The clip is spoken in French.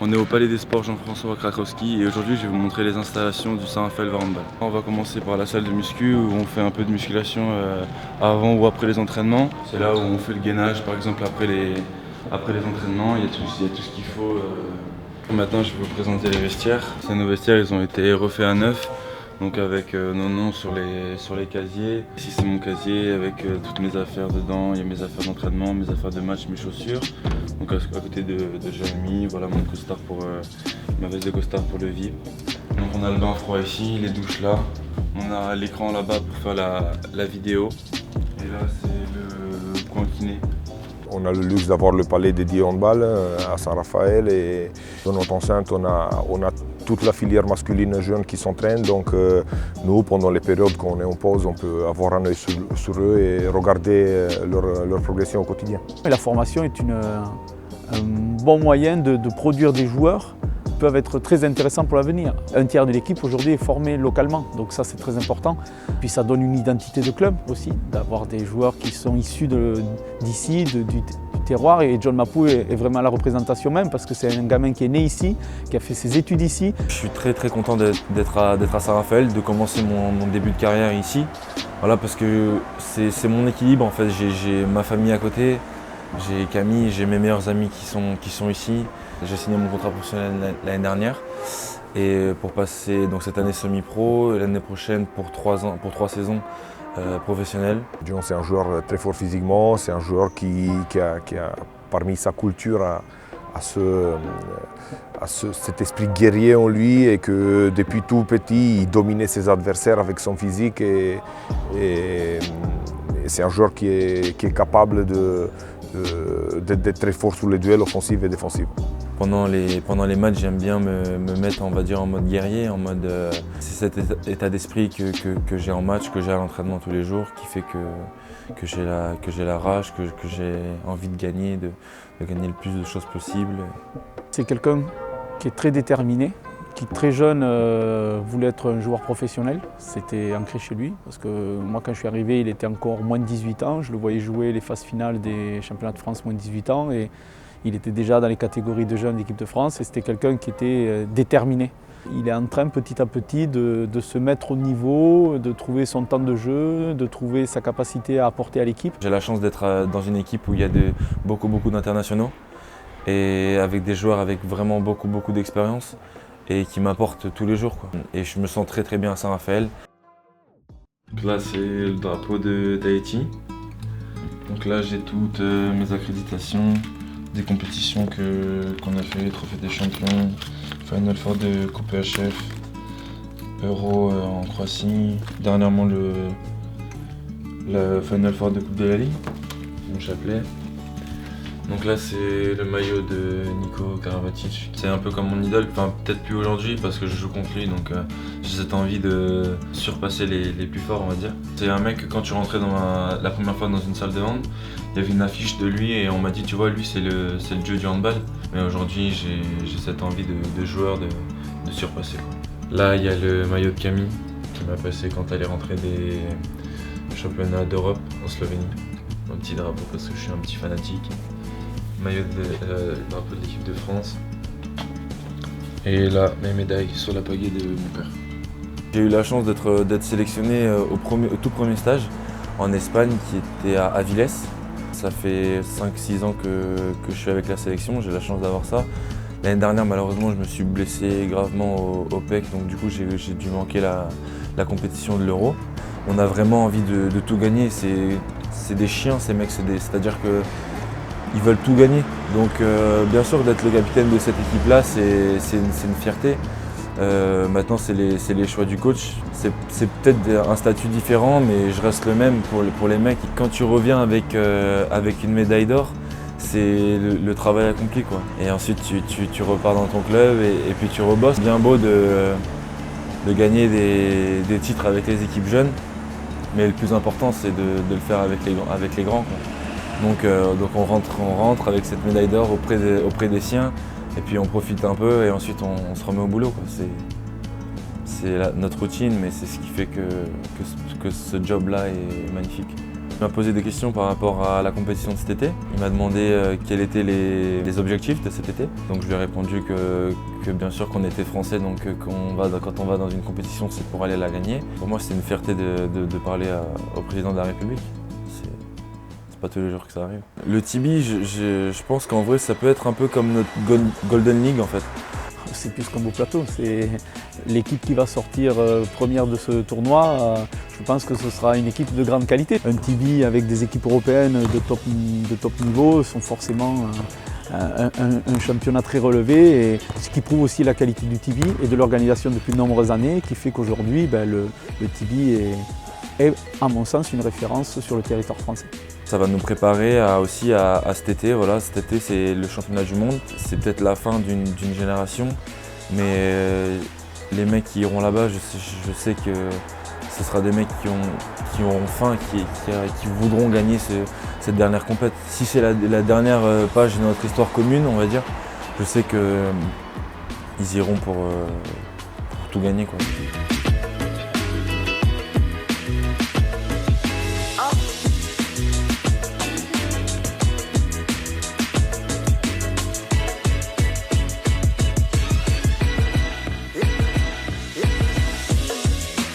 On est au Palais des Sports Jean-François Krakowski et aujourd'hui je vais vous montrer les installations du Saint-Raphaël Handball. On va commencer par la salle de muscu où on fait un peu de musculation avant ou après les entraînements. C'est là où on fait le gainage par exemple après les entraînements, il y a tout ce qu'il faut. Maintenant je vais vous présenter les vestiaires. Nos vestiaires ils ont été refaits à neuf. Donc avec nos noms sur les casiers. Ici c'est mon casier avec toutes mes affaires dedans. Il y a mes affaires d'entraînement, mes affaires de match, mes chaussures. Donc à côté de Jérémy, voilà mon costard pour ma veste de costard pour le vivre. Donc on a le bain froid ici, les douches là. On a l'écran là-bas pour faire la vidéo. Et là c'est le coin kiné. On a le luxe d'avoir le palais dédié handball à Saint-Raphaël et dans notre enceinte on a toute la filière masculine jeune qui s'entraîne. Donc nous, pendant les périodes qu'on est en pause, on peut avoir un œil sur eux et regarder leur progression au quotidien. La formation est un bon moyen de produire des joueurs qui peuvent être très intéressants pour l'avenir. Un tiers de l'équipe aujourd'hui est formé localement, donc ça c'est très important. Puis ça donne une identité de club aussi, d'avoir des joueurs qui sont issus d'ici, du terroir. Et John Mapou est vraiment la représentation même parce que c'est un gamin qui est né ici, qui a fait ses études ici. Je suis très content d'être à Saint-Raphaël, de commencer mon début de carrière ici. Voilà, parce que c'est mon équilibre en fait. J'ai ma famille à côté, j'ai Camille, j'ai mes meilleurs amis qui sont ici. J'ai signé mon contrat professionnel l'année dernière et pour passer donc cette année semi-pro, l'année prochaine pour 3 saisons professionnelles. John c'est un joueur très fort physiquement, c'est un joueur qui a parmi sa culture cet esprit guerrier en lui et que depuis tout petit il dominait ses adversaires avec son physique et c'est un joueur qui est capable d'être très fort sur les duels offensifs et défensifs. Pendant les matchs, j'aime bien me mettre, on va dire, en mode guerrier, c'est cet état d'esprit que j'ai en match, que j'ai à l'entraînement tous les jours, qui fait que j'ai la rage, que j'ai envie de gagner le plus de choses possible. C'est quelqu'un qui est très déterminé, qui très jeune voulait être un joueur professionnel. C'était ancré chez lui, parce que moi quand je suis arrivé, il était encore moins de 18 ans. Je le voyais jouer les phases finales des championnats de France moins de 18 ans. Et il était déjà dans les catégories de jeunes d'équipe de France et c'était quelqu'un qui était déterminé. Il est en train petit à petit de se mettre au niveau, de trouver son temps de jeu, de trouver sa capacité à apporter à l'équipe. J'ai la chance d'être dans une équipe où il y a beaucoup d'internationaux et avec des joueurs avec vraiment beaucoup d'expérience et qui m'apportent tous les jours, quoi. Et je me sens très bien à Saint-Raphaël. Donc là c'est le drapeau de Tahiti. Donc là j'ai toutes mes accréditations. Des compétitions qu'on a fait, Trophée des champions, Final Four de Coupe EHF, Euro en Croatie, dernièrement la Final Four de Coupe de la Ligue, mon chapelet. Donc là c'est le maillot de Nico Karabatic. C'est un peu comme mon idole, enfin peut-être plus aujourd'hui parce que je joue contre lui, donc j'ai cette envie de surpasser les plus forts, on va dire. C'est un mec que quand tu rentrais la première fois dans une salle de hand, il y avait une affiche de lui et on m'a dit tu vois lui c'est le dieu du handball. Mais aujourd'hui j'ai cette envie de joueur de surpasser, quoi. Là il y a le maillot de Camille qui m'a passé quand elle est rentrée des championnats d'Europe en Slovénie. Un petit drapeau parce que je suis un petit fanatique. Maillot de drapeau de l'équipe de France. Et là mes médailles sur la pagaie de mon père. J'ai eu la chance d'être sélectionné au tout premier stage en Espagne qui était à Avilés. Ça fait 5-6 ans que je suis avec la sélection, j'ai la chance d'avoir ça. L'année dernière, malheureusement, je me suis blessé gravement au pec, donc du coup, j'ai dû manquer la compétition de l'Euro. On a vraiment envie de tout gagner. C'est des chiens, ces mecs, c'est-à-dire qu'ils veulent tout gagner. Donc, bien sûr, d'être le capitaine de cette équipe-là, c'est une fierté. Maintenant, c'est les choix du coach. C'est peut-être un statut différent, mais je reste le même pour les mecs. Quand tu reviens avec une médaille d'or, c'est le travail accompli, quoi. Et ensuite, tu repars dans ton club et puis tu rebosses. C'est bien beau de gagner des titres avec les équipes jeunes, mais le plus important, c'est de le faire avec les grands, quoi. Donc on rentre avec cette médaille d'or auprès des siens. Et puis on profite un peu et ensuite on se remet au boulot, quoi. C'est notre routine, mais c'est ce qui fait que ce job-là est magnifique. Il m'a posé des questions par rapport à la compétition de cet été. Il m'a demandé quels étaient les objectifs de cet été. Donc je lui ai répondu que bien sûr qu'on était français, donc quand on va dans une compétition, c'est pour aller la gagner. Pour moi, c'est une fierté de parler au président de la République. C'est pas tous les jours que ça arrive. Le Tibi, je pense qu'en vrai, ça peut être un peu comme notre Golden League en fait. C'est plus qu'un beau plateau, c'est l'équipe qui va sortir première de ce tournoi. Je pense que ce sera une équipe de grande qualité. Un Tibi avec des équipes européennes de top niveau sont forcément un championnat très relevé, et ce qui prouve aussi la qualité du Tibi et de l'organisation depuis de nombreuses années, qui fait qu'aujourd'hui le Tibi est, à mon sens, une référence sur le territoire français. Ça va nous préparer aussi à cet été. Voilà, cet été, c'est le championnat du monde. C'est peut-être la fin d'une génération, mais les mecs qui iront là-bas, je sais que ce sera des mecs qui auront faim, qui voudront gagner cette dernière compète. Si c'est la dernière page de notre histoire commune, on va dire, je sais qu'ils iront pour tout gagner, quoi.